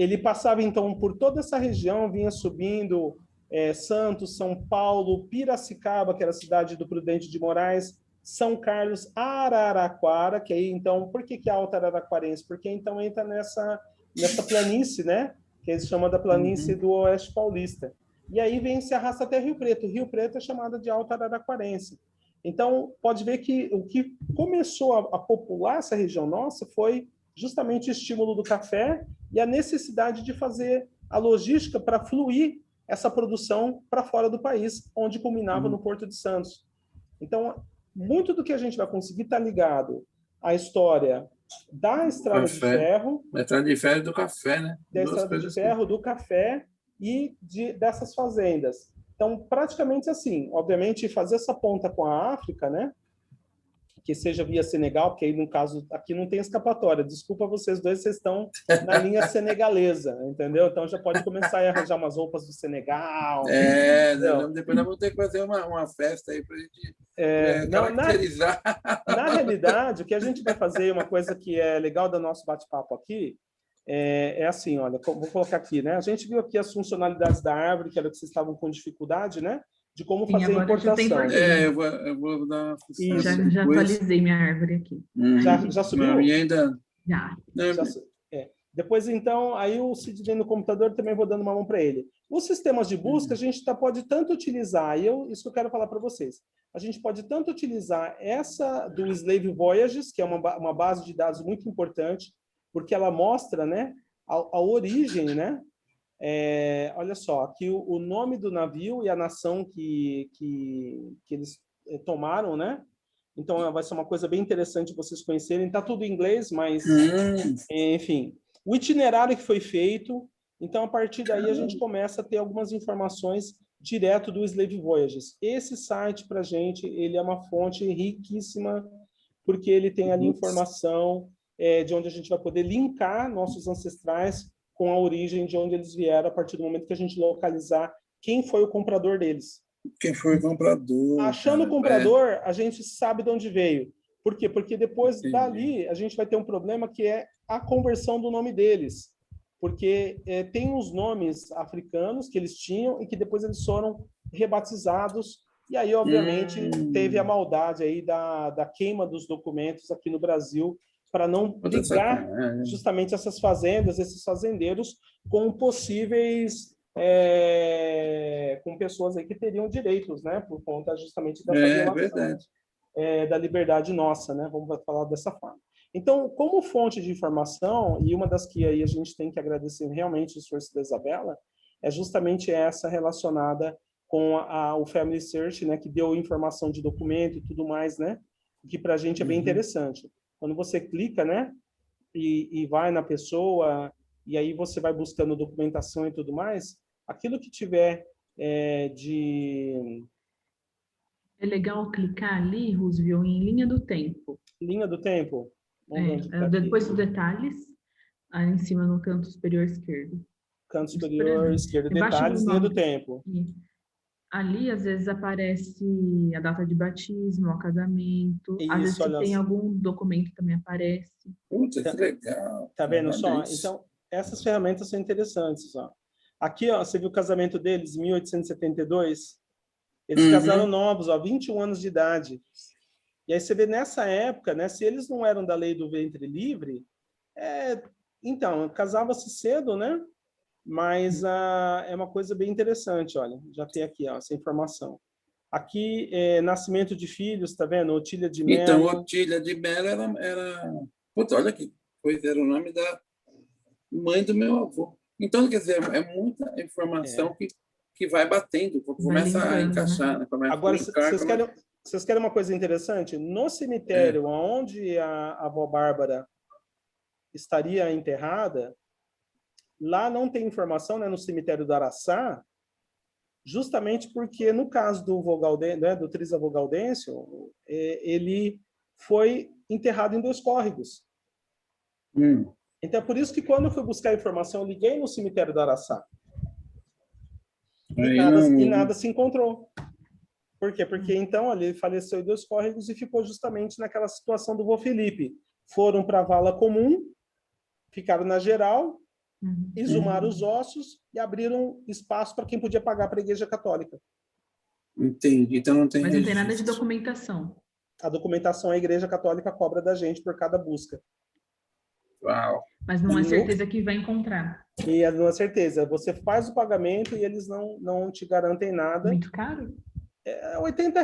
Ele passava, então, por toda essa região, vinha subindo Santos, São Paulo, Piracicaba, que era a cidade do Prudente de Moraes, São Carlos, Araraquara, que aí, então, por que é Alta Araraquarense? Porque, então, entra nessa planície, né? Que eles chamam da planície do Oeste Paulista. E aí vem, se arrasta até Rio Preto. Rio Preto é chamada de Alta Araraquarense. Então, pode ver que o que começou a popular essa região nossa foi justamente o estímulo do café e a necessidade de fazer a logística para fluir essa produção para fora do país, onde culminava no Porto de Santos. Então, muito do que a gente vai conseguir está ligado à história da Estrada de Ferro, da Estrada de Ferro e do café, né? Da Estrada de Ferro, do café e dessas fazendas. Então, praticamente assim, obviamente, fazer essa ponta com a África, né? Que seja via Senegal, porque aí, no caso, aqui não tem escapatória. Desculpa vocês dois, vocês estão na linha senegalesa, entendeu? Então já pode começar a arranjar umas roupas do Senegal. Depois nós vamos ter que fazer uma festa aí para a gente caracterizar. Na realidade, o que a gente vai fazer, uma coisa que é legal do nosso bate-papo aqui, é assim, olha, vou colocar aqui, né? A gente viu aqui as funcionalidades da árvore, que era que vocês estavam com dificuldade, né? De como fazer a importação. Eu vou dar uma função. Já atualizei minha árvore aqui. Já subiu? E ainda... Já. Depois, então, aí o Cid vem no computador, também vou dando uma mão para ele. Os sistemas de busca, a gente pode tanto utilizar, isso que eu quero falar para vocês, a gente pode tanto utilizar essa do Slave Voyages, que é uma base de dados muito importante, porque ela mostra, né, a origem, né? Olha só, aqui o nome do navio e a nação que eles tomaram, né? Então, vai ser uma coisa bem interessante vocês conhecerem. Está tudo em inglês, mas, enfim, o itinerário que foi feito. Então, a partir daí, a gente começa a ter algumas informações direto do Slave Voyages. Esse site, para a gente, ele é uma fonte riquíssima, porque ele tem ali informação de onde a gente vai poder linkar nossos ancestrais com a origem de onde eles vieram, a partir do momento que a gente localizar quem foi o comprador deles. Quem foi o comprador? Achando o comprador, a gente sabe de onde veio. Por quê? Porque depois dali a gente vai ter um problema que é a conversão do nome deles. Porque tem os nomes africanos que eles tinham e que depois eles foram rebatizados. E aí, obviamente, teve a maldade aí da queima dos documentos aqui no Brasil para não ligar justamente essas fazendas, esses fazendeiros, com possíveis... com pessoas aí que teriam direitos, né, por conta justamente dessa violação da liberdade nossa, né, vamos falar dessa forma. Então, como fonte de informação, e uma das que aí a gente tem que agradecer realmente o esforço da Isabela, é justamente essa relacionada com o Family Search, né, que deu informação de documento e tudo mais, né, que para a gente é bem interessante. Quando você clica, né, e vai na pessoa, e aí você vai buscando documentação e tudo mais, aquilo que tiver de... É legal clicar ali, Roosevelt, em linha do tempo. Linha do tempo? Depois dos detalhes, aí em cima no canto superior esquerdo. Canto superior esquerdo, detalhes, linha do tempo. Ali, às vezes, aparece a data de batismo, o casamento. Isso, às vezes, se tem algum documento, também aparece. Puta, que legal. Tá vendo só? Então, essas ferramentas são interessantes. Ó. Aqui, ó, você viu o casamento deles, em 1872? Eles casaram novos, ó, 21 anos de idade. E aí você vê nessa época, né, se eles não eram da lei do ventre livre, então, casava-se cedo, né? Mas é uma coisa bem interessante, olha, já tem aqui ó, essa informação. Aqui, nascimento de filhos, tá vendo? Otília de Mello. Então, Otília de Mello era... Puta, olha aqui, pois era o nome da mãe do meu avô. Então, quer dizer, é muita informação que vai batendo, começa a encaixar. Né? Agora, vocês querem uma coisa interessante? No cemitério onde a avó Bárbara estaria enterrada, lá não tem informação, né, no cemitério do Araçá, justamente porque, no caso do né, do trisavô Gaudêncio, ele foi enterrado em 2 córregos. Então, é por isso que, quando eu fui buscar informação, eu liguei no cemitério do Araçá. E nada se encontrou. Por quê? Porque, então, ele faleceu em 2 córregos e ficou justamente naquela situação do vô Felipe. Foram para a vala comum, ficaram na geral, exumaram os ossos e abriram espaço para quem podia pagar para a Igreja Católica. Entendi. Então não tem Mas não tem nada de registro. documentação. A documentação a Igreja Católica cobra da gente por cada busca. Uau. Mas não é certeza que vai encontrar. E não é certeza. Você faz o pagamento e eles não te garantem nada. Muito caro? É R$ 80,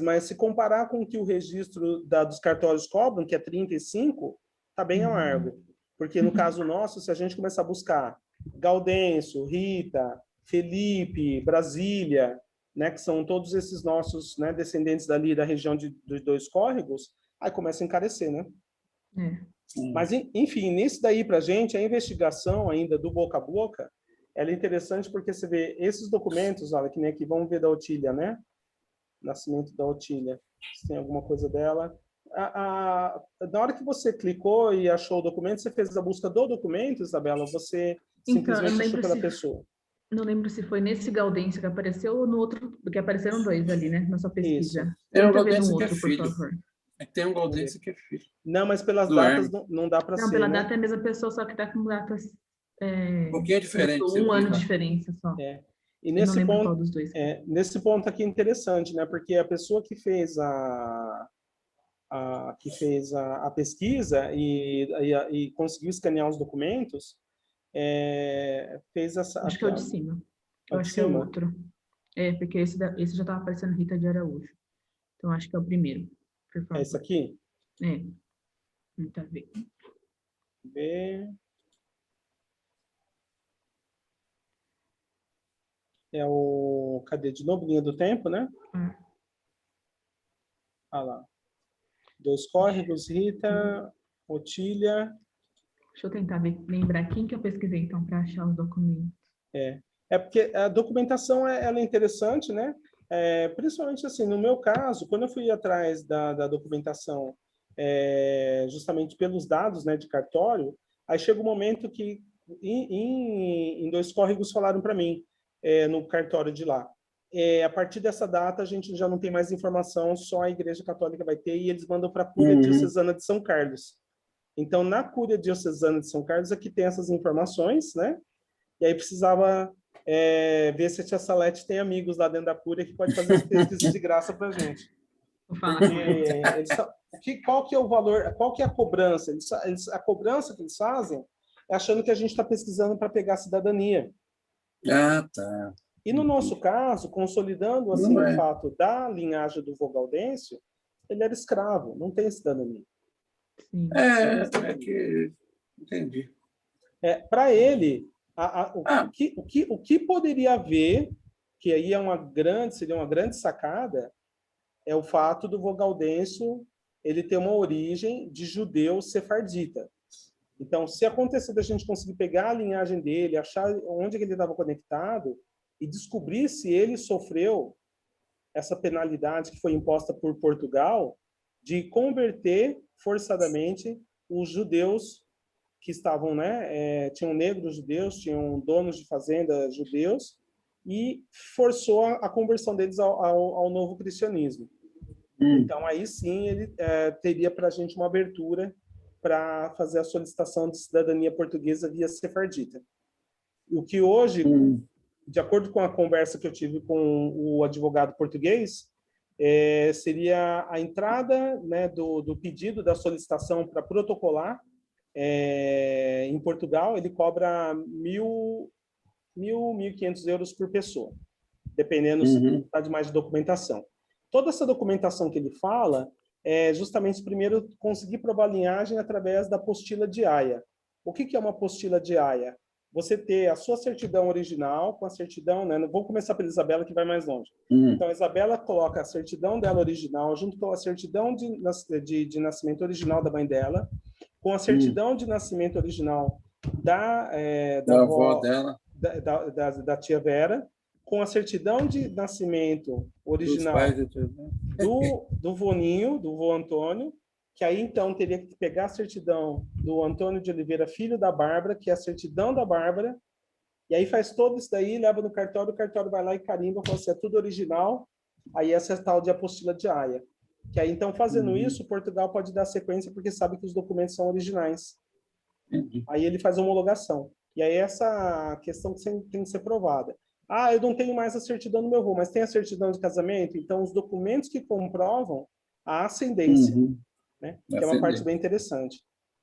mas se comparar com o que o registro dos cartórios cobram, que é 35, tá bem amargo. Porque no caso nosso, se a gente começar a buscar Gaudêncio, Rita, Felipe, Brasília, né, que são todos esses nossos, né, descendentes dali da região dos dois córregos, aí começa a encarecer, né? Mas, enfim, nisso daí pra gente, a investigação ainda do boca a boca, ela é interessante porque você vê esses documentos, olha, que nem aqui, vamos ver da Otília, né? Nascimento da Otília, se tem alguma coisa dela. Na hora que você clicou e achou o documento, você fez a busca do documento, Isabela, você simplesmente achou pela pessoa. Não lembro se foi nesse Gaudêncio que apareceu ou no outro, porque apareceram dois ali, né, na sua pesquisa. Isso. Tenta um ver Gaudêncio no que é outro, por filho. favor. Tem um Gaudêncio que é filho. Não, mas pelas datas não dá para ser, Não, pela né? data é a mesma pessoa, só que está com datas... Um pouquinho diferente. Um ano de diferença só. E eu não lembro qual dos dois. Nesse ponto aqui é interessante, né? Porque a pessoa que fez a pesquisa e conseguiu escanear os documentos, fez essa... Acho que é o de cima. Eu acho que é o outro. Porque esse já estava aparecendo Rita de Araújo. Então, acho que é o primeiro. Por favor. É esse aqui? Tá vendo? É o... Cadê? De novo, linha do tempo, né? Ah lá. Dois córregos, Rita, Otília. Deixa eu tentar lembrar quem que eu pesquisei, então, para achar os documentos. Porque a documentação ela é interessante, né? Principalmente assim, no meu caso, quando eu fui atrás da documentação, justamente pelos dados, né, de cartório, aí chega um momento que em Dois Córregos falaram para mim, no cartório de lá. A partir dessa data, a gente já não tem mais informação, só a Igreja Católica vai ter, e eles mandam para a Cúria Diocesana de São Carlos. Então, na Cúria Diocesana de São Carlos, aqui tem essas informações, né? E aí precisava ver se a tia Salete tem amigos lá dentro da Cúria que pode fazer as pesquisas de graça para a gente. Qual que é o valor, qual que é a cobrança? A cobrança que eles fazem é achando que a gente está pesquisando para pegar a cidadania. Tá. E no nosso caso, consolidando assim, o fato da linhagem do vô Gaudêncio, ele era escravo, não tem cidadania. Entendi. Para ele, o que poderia haver, que aí seria uma grande sacada, é o fato do vô Gaudêncio ele ter uma origem de judeu sefardita. Então, se acontecer da gente conseguir pegar a linhagem dele, achar onde ele estava conectado e descobrir se ele sofreu essa penalidade que foi imposta por Portugal de converter forçadamente os judeus que estavam, né, tinham negros judeus, tinham donos de fazenda judeus, e forçou a conversão deles ao novo cristianismo. Então, aí sim, ele teria para a gente uma abertura para fazer a solicitação de cidadania portuguesa via sefardita. O que hoje, de acordo com a conversa que eu tive com o advogado português, seria a entrada, né, do pedido da solicitação para protocolar em Portugal, ele cobra 1.500 euros por pessoa, dependendo se está de mais de documentação. Toda essa documentação que ele fala é justamente, primeiro, conseguir provar a linhagem através da apostila de Haia. O que é uma apostila de Haia? Você ter a sua certidão original com a certidão, né? Vou começar pela Isabela, que vai mais longe. Então, a Isabela coloca a certidão dela original junto com a certidão de nascimento original da mãe dela, com a certidão de nascimento original da avó dela, da tia Vera, com a certidão de nascimento original do voninho, do vô Antônio, que aí, então, teria que pegar a certidão do Antônio de Oliveira, filho da Bárbara, que é a certidão da Bárbara, e aí faz todo isso daí, leva no cartório, o cartório vai lá e carimba, fala assim, é tudo original, aí essa é a tal de apostila de Haia. Que aí, então, fazendo isso, Portugal pode dar sequência, porque sabe que os documentos são originais. Aí ele faz a homologação. E aí essa questão que tem que ser provada. Ah, eu não tenho mais a certidão do meu avô, mas tem a certidão de casamento? Então, os documentos que comprovam a ascendência, né? Que é uma parte bem interessante.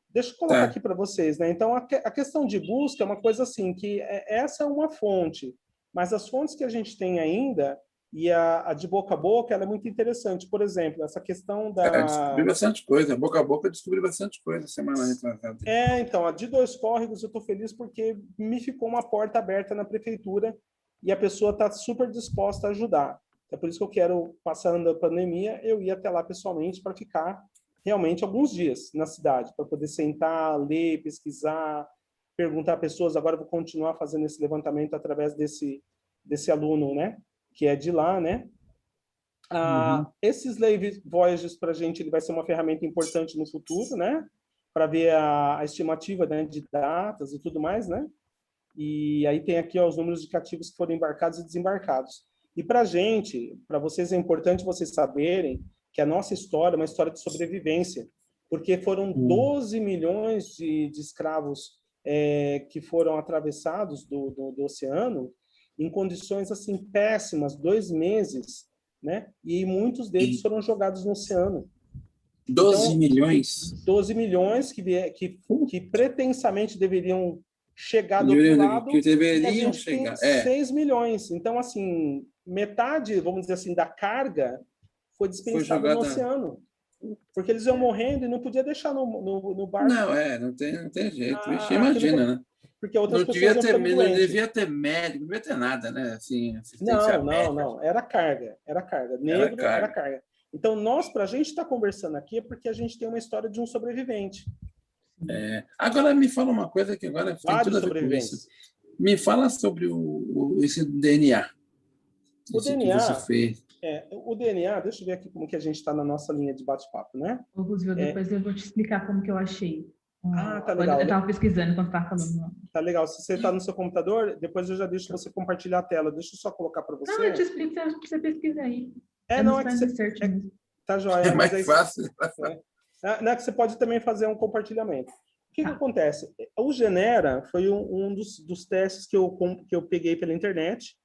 Deixa eu colocar aqui para vocês, né? Então, a questão de busca é uma coisa assim, que essa é uma fonte, mas as fontes que a gente tem ainda, e a de boca a boca, ela é muito interessante. Por exemplo, essa questão da... Eu descobri bastante coisa, boca a boca eu descobri bastante coisa semana retrasada. Então, a de Dois Córregos eu estou feliz porque me ficou uma porta aberta na prefeitura e a pessoa está super disposta a ajudar. É por isso que eu quero, passando a pandemia, eu ir até lá pessoalmente para ficar realmente alguns dias na cidade, para poder sentar, ler, pesquisar, perguntar a pessoas. Agora eu vou continuar fazendo esse levantamento através desse aluno, né, que é de lá, né? Esse Slave Voyages para a gente ele vai ser uma ferramenta importante no futuro, né? Para ver a estimativa, né, de datas e tudo mais, né? E aí tem aqui ó, os números de cativos que foram embarcados e desembarcados. E para a gente, para vocês, é importante vocês saberem que a nossa história é uma história de sobrevivência, porque foram 12 milhões de escravos que foram atravessados do oceano em condições assim péssimas, 2 meses, né? E muitos deles foram jogados no oceano. 12 então, milhões? 12 milhões que pretensamente deveriam chegar do outro lado, que deveriam e a gente chegar. tem 6 milhões. Então, assim, metade, vamos dizer assim, da carga foi dispensada no oceano. Porque eles iam morrendo e não podia deixar no barco. Não tem jeito. Vixe, imagina, né? Porque outras não pessoas devia ter doentes. Não devia ter médico, não devia ter nada, né? Assim, assistência médica. Não. Era carga. Negro era carga. Então, para a gente estar conversando aqui é porque a gente tem uma história de um sobrevivente. Agora, me fala uma coisa que agora tem tudo a ver com isso. Me fala sobre esse DNA. O DNA, que você fez. O DNA, deixa eu ver aqui como que a gente está na nossa linha de bate-papo, né? Ô, Roosevelt, depois eu vou te explicar como que eu achei. Tá legal. Eu estava pesquisando quando estava falando. Tá legal. Se você está no seu computador, depois eu já deixo você compartilhar a tela. Deixa eu só colocar para você. Não, eu te explico para você pesquisar aí. Não é que você... Tá joia. É mais fácil. Não é que você pode também fazer um compartilhamento. O que acontece? O Genera foi um dos testes que eu peguei pela internet.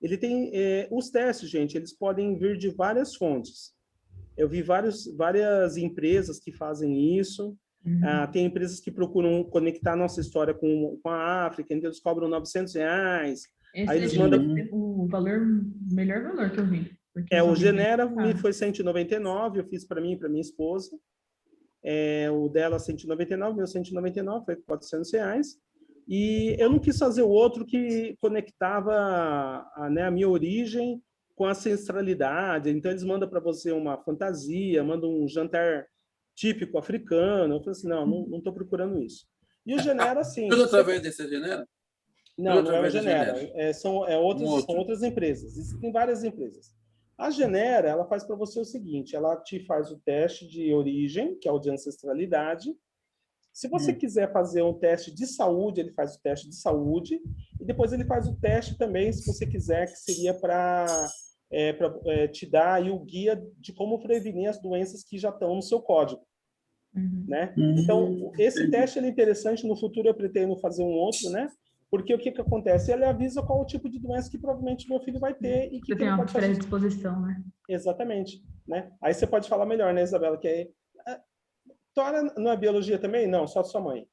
Ele tem os testes, gente, eles podem vir de várias fontes. Eu vi várias empresas que fazem isso. Tem empresas que procuram conectar nossa história com a África, então eles cobram R$900. Aí eles mandam o melhor valor que eu vi. O Genera me foi 199, eu fiz para mim e para minha esposa. O dela 199, meu 199, foi R$400. E eu não quis fazer o outro que conectava a minha origem com a ancestralidade. Então, eles mandam para você uma fantasia, mandam um jantar típico africano. Eu falei assim, não estou procurando isso. E o Genera, assim... Tudo através desse Genera? Não é o Genera. São outras empresas. Existem várias empresas. A Genera, ela faz para você o seguinte, ela te faz o teste de origem, que é o de ancestralidade. Se você quiser fazer um teste de saúde, ele faz o teste de saúde, e depois ele faz o teste também, se você quiser, que seria para te dar aí o guia de como prevenir as doenças que já estão no seu código. Né? Então, esse teste é interessante, no futuro eu pretendo fazer um outro, né? Porque o que acontece? Ele avisa qual o tipo de doença que provavelmente meu filho vai ter e que tem ele uma pode fazer. predisposição, né? Exatamente. Né? Aí você pode falar melhor, né, Isabela? Que Tora não é biologia também? Não, só sua mãe.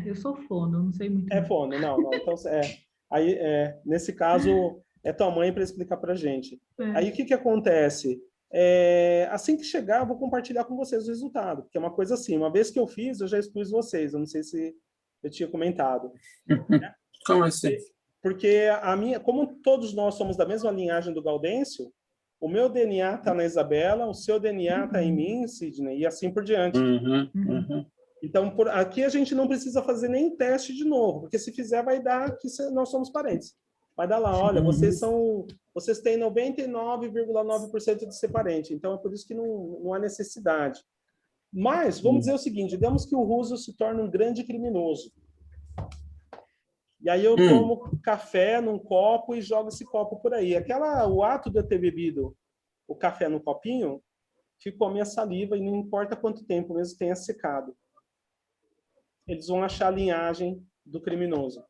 Eu sou fono, não sei muito. É fono, não. Então, aí, nesse caso, é tua mãe para explicar para a gente. Aí, o que acontece? Assim que chegar, eu vou compartilhar com vocês o resultado, porque é uma coisa assim, uma vez que eu fiz, eu já expus vocês, eu não sei se eu tinha comentado. Né? Como assim? Porque como todos nós somos da mesma linhagem do Gaudêncio, o meu DNA está na Isabela, o seu DNA está em mim, Sidney, e assim por diante. Então, aqui a gente não precisa fazer nem teste de novo, porque se fizer vai dar que nós somos parentes. Vai dar lá, olha, vocês têm 99,9% de ser parente, então é por isso que não há necessidade. Mas, vamos dizer o seguinte, digamos que o Russo se torna um grande criminoso. E aí eu tomo café num copo e jogo esse copo por aí. O ato de eu ter bebido o café no copinho ficou a minha saliva e não importa quanto tempo mesmo tenha secado. Eles vão achar a linhagem do criminoso.